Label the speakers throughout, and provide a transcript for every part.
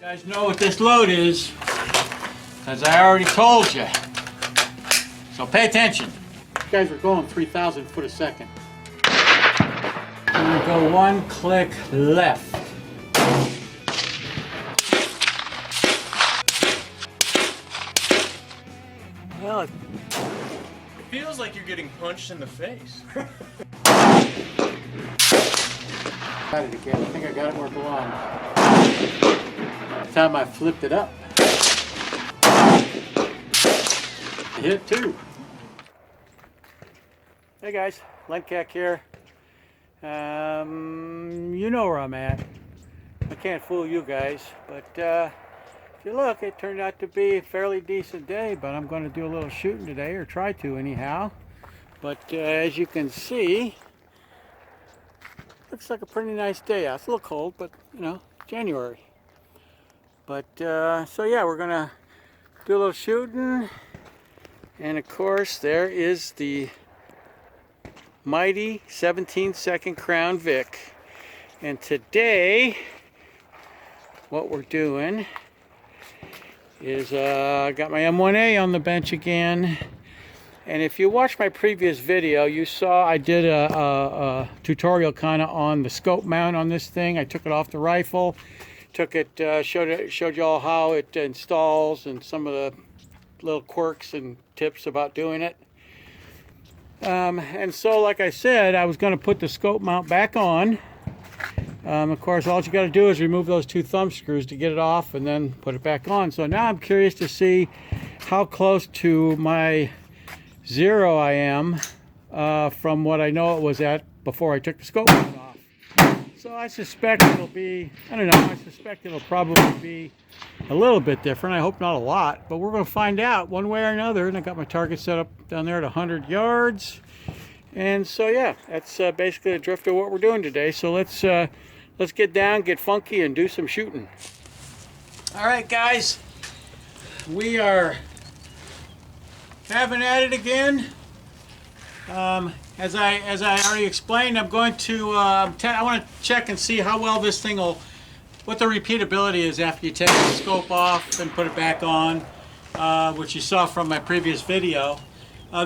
Speaker 1: guys know what this load is, because I already told you. So pay attention. You guys are going 3,000 foot a second. I'm going to go one click left. Well, it
Speaker 2: feels like you're getting punched in the face.
Speaker 1: Got it again. I think I got it where it belongs. By the time I flipped it up, it hit too. Hey guys, Lencac here. You know where I'm at. I can't fool you guys, but if you look, it turned out to be a fairly decent day, but I'm going to do a little shooting today, or try to anyhow. But as you can see, looks like a pretty nice day out. It's a little cold, but you know, January. But so yeah, we're gonna do a little shooting, and of course there is the mighty 17-second Crown Vic. And today, what we're doing is I got my M1A on the bench again. And if you watched my previous video, you saw I did a tutorial kind of on the scope mount on this thing. I took it off the rifle, took it, showed you all how it installs and some of the little quirks and tips about doing it. And so, like I said, I was going to put the scope mount back on. Of course, all you got to do is remove those two thumb screws to get it off, and then put it back on. So now I'm curious to see how close to my zero I am from what I know it was at before I took the scope off. So I suspect it'll be, I don't know, I suspect it'll probably be a little bit different. I hope not a lot, but we're going to find out one way or another. And I got my target set up down there at 100 yards. And so yeah, that's basically the drift of what we're doing today. So let's get down, get funky, and do some shooting. All right, guys, we are having at it again. As I already explained, I'm going to I want to check and see how well this thing will, what the repeatability is after you take the scope off and put it back on, which you saw from my previous video.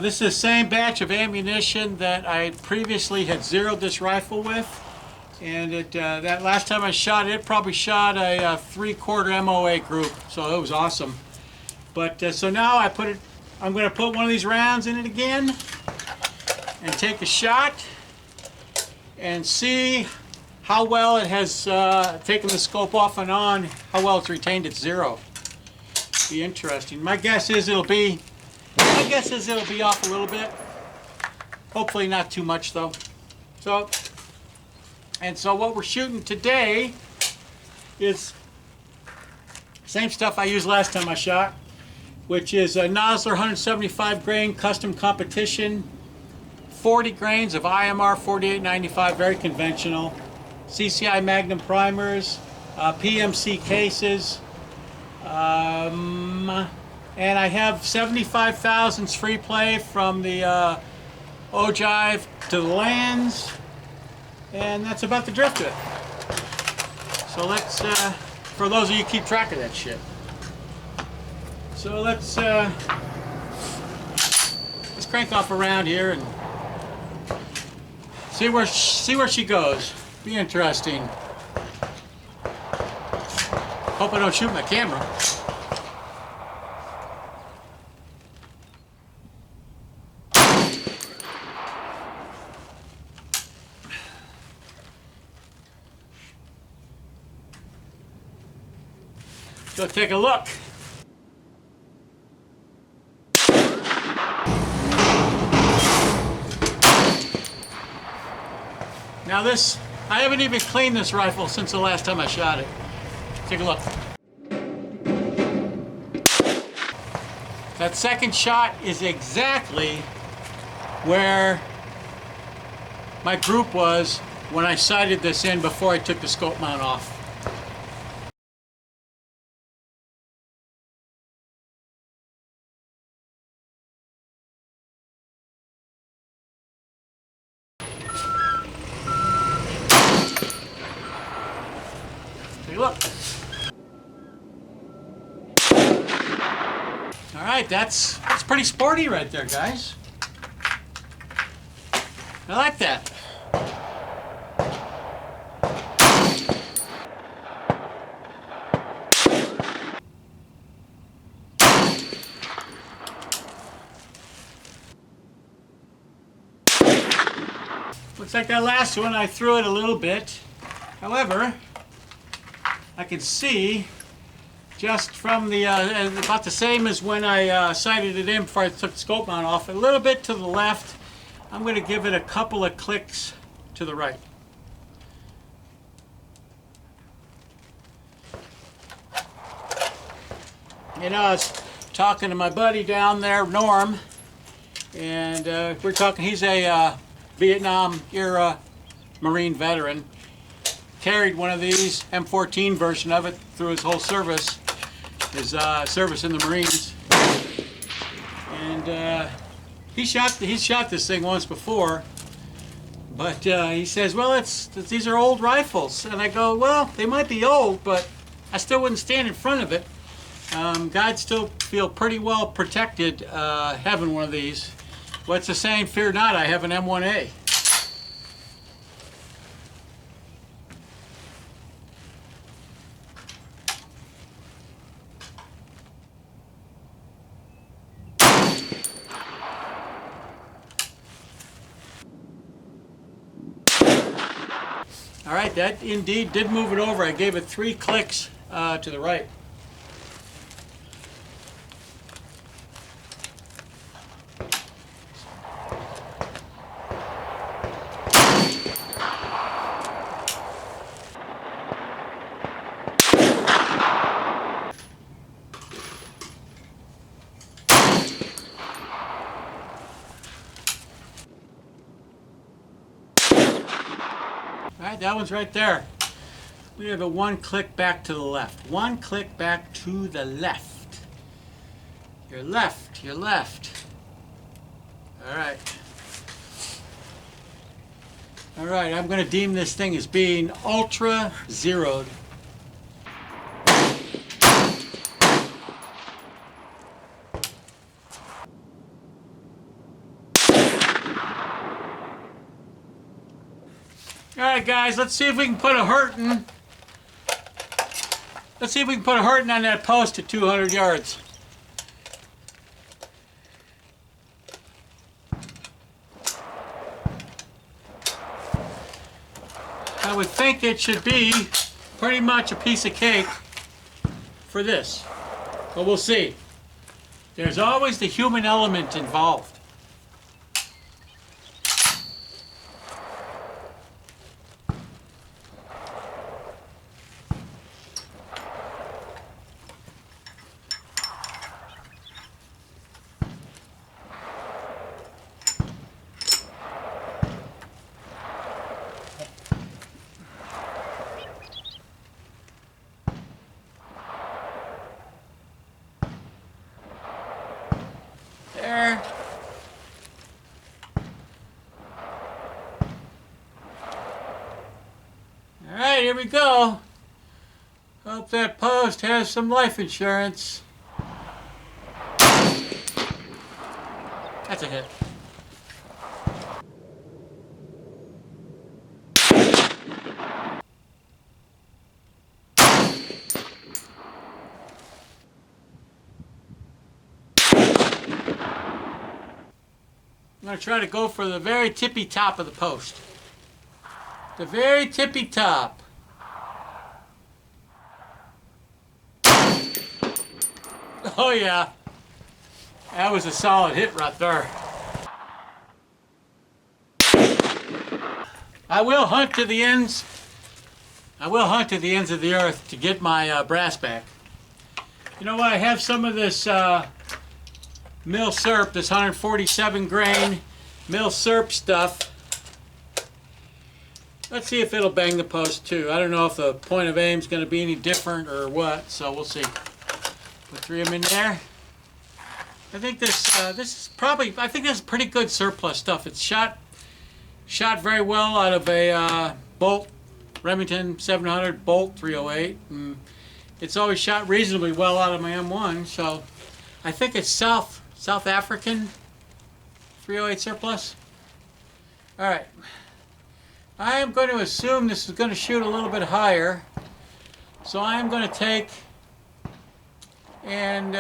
Speaker 1: This is the same batch of ammunition that I previously had zeroed this rifle with, and that last time I shot it, probably shot a 3/4 MOA group, so it was awesome. But so now I'm going to put one of these rounds in it again and take a shot and see how well it has taken the scope off and on, how well it's retained its zero. Be interesting. My guess is it'll be off a little bit. Hopefully not too much though. So what we're shooting today is same stuff I used last time I shot, which is a Nosler 175 grain custom competition, 40 grains of IMR 4895, very conventional, CCI Magnum primers, PMC cases, and I have 75 thousandths free play from the ogive to the lands, and that's about the drift of it. So let's, for those of you who keep track of that shit. So let's crank off around here and see where she goes. Be interesting. Hope I don't shoot my camera. Go take a look. Now this, I haven't even cleaned this rifle since the last time I shot it. Take a look. That second shot is exactly where my group was when I sighted this in before I took the scope mount off. Take a look. All right, that's pretty sporty right there, guys. I like that. Looks like that last one, I threw it a little bit. However, I can see just from the, about the same as when I sighted it in before I took the scope mount off, a little bit to the left. I'm going to give it a couple of clicks to the right. You know, I was talking to my buddy down there, Norm, and we're talking, he's a Vietnam-era Marine veteran. Carried one of these, M14 version of it, through his whole service, his service in the Marines. And he's shot this thing once before, but he says, well, these are old rifles. And I go, well, they might be old, but I still wouldn't stand in front of it. I'd still feel pretty well protected having one of these. What's the saying? Fear not, I have an M1A. All right, that indeed did move it over. I gave it 3 clicks to the right. All right, that one's right there. We have a 1 click back to the left. 1 click back to the left. Your left, your left. All right. All right, I'm going to deem this thing as being ultra zeroed. All right, guys, let's see if we can put a hurting. Let's see if we can put a hurting on that post at 200 yards. I would think it should be pretty much a piece of cake for this, but we'll see. There's always the human element involved. There. All right, here we go. Hope that post has some life insurance. That's a hit. I'm going to try to go for the very tippy top of the post. The very tippy top. Oh yeah. That was a solid hit right there. I will hunt to the ends. I will hunt to the ends of the earth to get my brass back. You know what? I have some of this mill serp, this 147 grain mill serp stuff. Let's see if it'll bang the post too. I don't know if the point of aim is going to be any different or what, so we'll see. Put 3 of them in there. I think this is probably, I think this is pretty good surplus stuff. It's shot very well out of a Bolt Remington 700 Bolt 308. And it's always shot reasonably well out of my M1, so I think it's South African 308 surplus. All right. I am going to assume this is going to shoot a little bit higher. So I am going to take and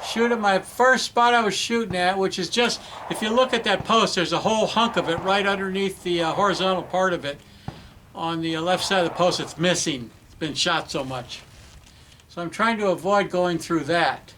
Speaker 1: shoot at my first spot I was shooting at, which is just, if you look at that post, there's a whole hunk of it right underneath the horizontal part of it on the left side of the post. It's missing. It's been shot so much. So I'm trying to avoid going through that.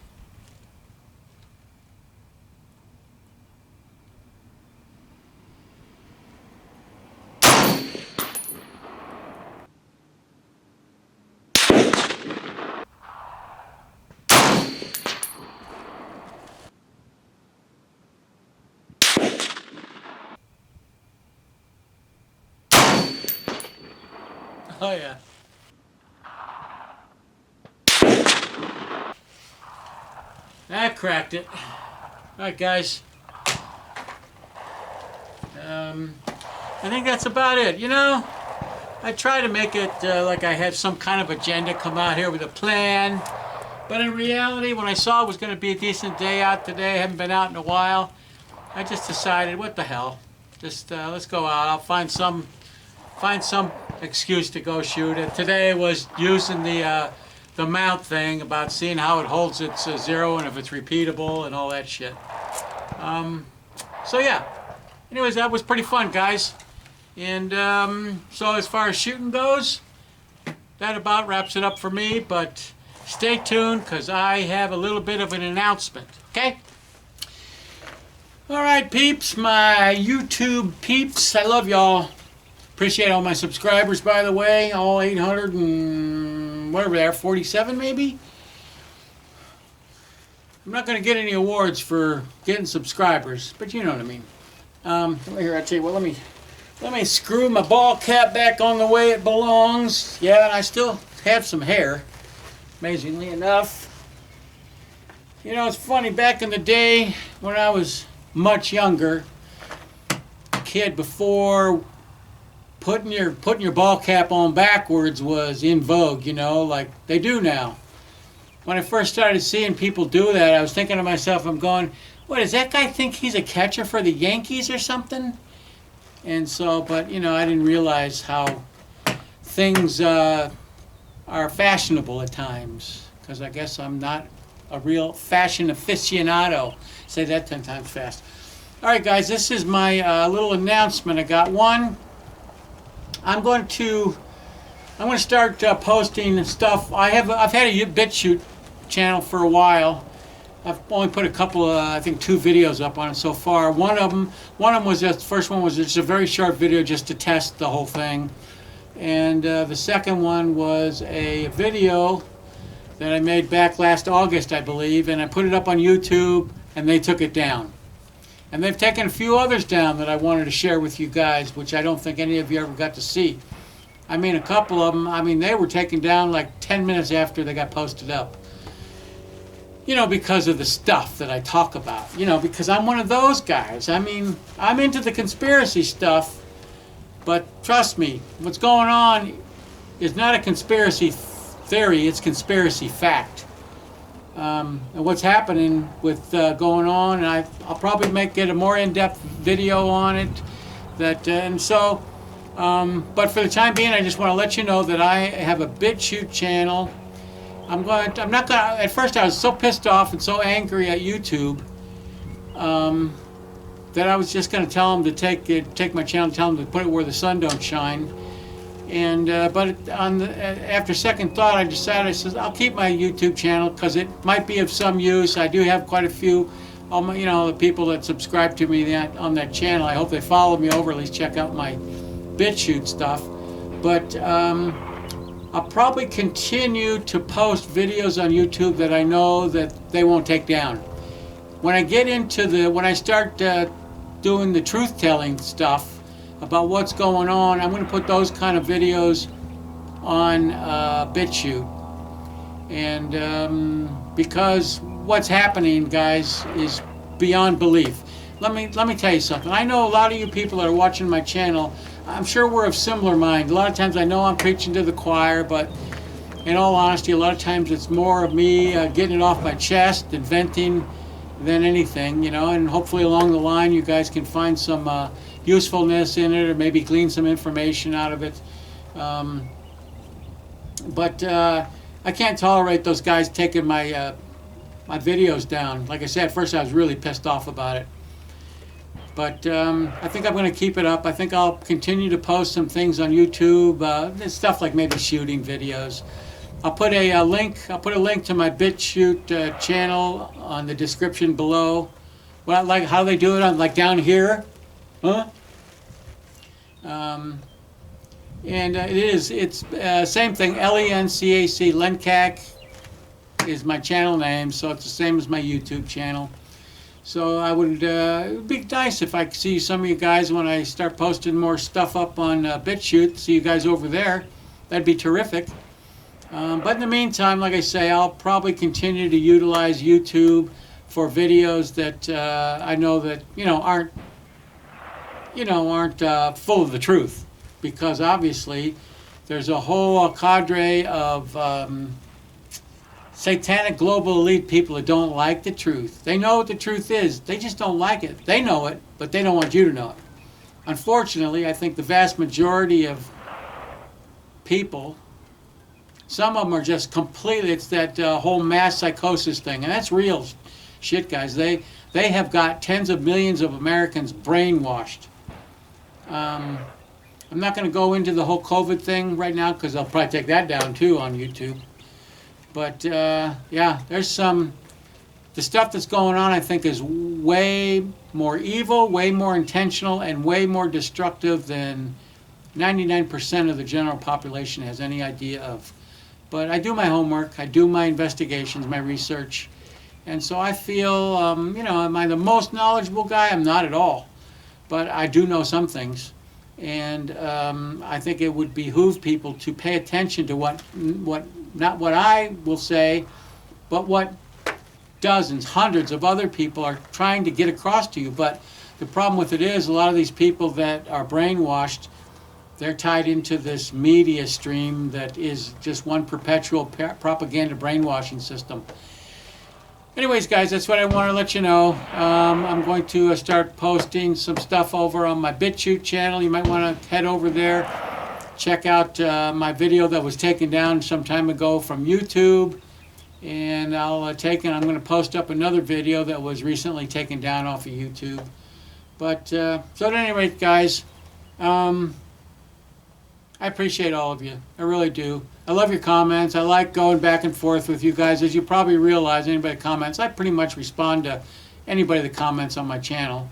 Speaker 1: Oh yeah. That cracked it. Alright guys. I think that's about it. You know, I try to make it like I had some kind of agenda, come out here with a plan. But in reality, when I saw it was going to be a decent day out today, I haven't been out in a while, I just decided, what the hell. Just let's go out. I'll find some excuse to go shoot it. Today was using the mount thing, about seeing how it holds its zero and if it's repeatable and all that shit. So yeah. Anyways, that was pretty fun, guys. And so as far as shooting goes, that about wraps it up for me. But stay tuned, because I have a little bit of an announcement. Okay? All right, peeps, my YouTube peeps. I love y'all. Appreciate all my subscribers, by the way. All 800 and whatever they are, 47 maybe? I'm not going to get any awards for getting subscribers, but you know what I mean. Here, I tell you what, let me screw my ball cap back on the way it belongs. Yeah, and I still have some hair, amazingly enough. You know, it's funny, back in the day when I was much younger, kid, before putting your ball cap on backwards was in vogue, you know, like they do now. When I first started seeing people do that, I was thinking to myself, I'm going, what, does that guy think he's a catcher for the Yankees or something? And so, but, you know, I didn't realize how things are fashionable at times, because I guess I'm not a real fashion aficionado. Say that 10 times fast. All right, guys, this is my little announcement. I got one. I'm going to start posting stuff. I've had a BitChute channel for a while. I've only put a couple of, I think 2 videos up on it so far. One of them was just, the first one was just a very short video just to test the whole thing. And the second one was a video that I made back last August, I believe, and I put it up on YouTube, and they took it down. And they've taken a few others down that I wanted to share with you guys, which I don't think any of you ever got to see. I mean, a couple of them, I mean, they were taken down like 10 minutes after they got posted up. You know, because of the stuff that I talk about. You know, because I'm one of those guys. I mean, I'm into the conspiracy stuff, but trust me, what's going on is not a conspiracy theory, it's conspiracy fact. And what's happening with going on, and I'll probably get a more in-depth video on it. And so, but for the time being, I just want to let you know that I have a BitChute channel. At first I was so pissed off and so angry at YouTube that I was just going to tell them to take my channel, tell them to put it where the sun don't shine. And but after second thought, I decided, I said, I'll keep my YouTube channel because it might be of some use. I do have quite a few, you know, the people that subscribe to me on that channel. I hope they follow me over, at least check out my BitChute stuff. But I'll probably continue to post videos on YouTube that I know that they won't take down. When I start doing the truth-telling stuff about what's going on, I'm going to put those kind of videos on BitChute. And because what's happening, guys, is beyond belief. Let me tell you something. I know a lot of you people that are watching my channel, I'm sure we're of similar mind. A lot of times I know I'm preaching to the choir, but in all honesty, a lot of times it's more of me getting it off my chest and venting than anything, and hopefully along the line you guys can find some usefulness in it, or maybe glean some information out of it. But I can't tolerate those guys taking my videos down. Like I said, at first I was really pissed off about it. But I think I'm going to keep it up. I think I'll continue to post some things on YouTube, stuff like maybe shooting videos. I'll put a link to my BitChute channel on the description below. Well, like how they do it on, like, down here, huh? And it's same thing. Lencac, Lencac is my channel name, so it's the same as my YouTube channel. So I would, it would be nice if I could see some of you guys when I start posting more stuff up on BitChute. See you guys over there. That'd be terrific. But in the meantime, like I say, I'll probably continue to utilize YouTube for videos that I know that aren't full of the truth, because obviously there's a whole cadre of satanic global elite people that don't like the truth. They know what the truth is. They just don't like it. They know it, but they don't want you to know it. Unfortunately, I think the vast majority of people, some of them are just completely, it's that whole mass psychosis thing, and that's real shit, guys. They have got tens of millions of Americans brainwashed. I'm not going to go into the whole COVID thing right now, because I'll probably take that down too on YouTube. But yeah, there's the stuff that's going on, I think, is way more evil, way more intentional, and way more destructive than 99% of the general population has any idea of. But I do my homework, I do my investigations, my research, and so I feel, am I the most knowledgeable guy? I'm not at all, but I do know some things, and I think it would behoove people to pay attention to what not what I will say, but what dozens, hundreds of other people are trying to get across to you. But the problem with it is, a lot of these people that are brainwashed, they're tied into this media stream that is just one perpetual propaganda brainwashing system. Anyways, guys, that's what I want to let you know. I'm going to start posting some stuff over on my BitChute channel. You might want to head over there. Check out my video that was taken down some time ago from YouTube. And I'm going to post up another video that was recently taken down off of YouTube. But, so at any rate, guys, I appreciate all of you. I really do. I love your comments. I like going back and forth with you guys. As you probably realize, anybody that comments, I pretty much respond to anybody that comments on my channel.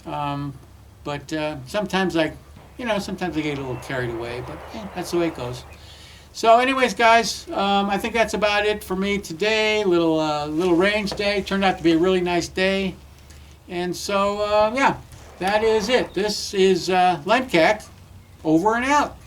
Speaker 1: But sometimes sometimes I get a little carried away, but that's the way it goes. So anyways, guys, I think that's about it for me today. Little range day. Turned out to be a really nice day. And so, yeah, that is it. This is Lencac, over and out.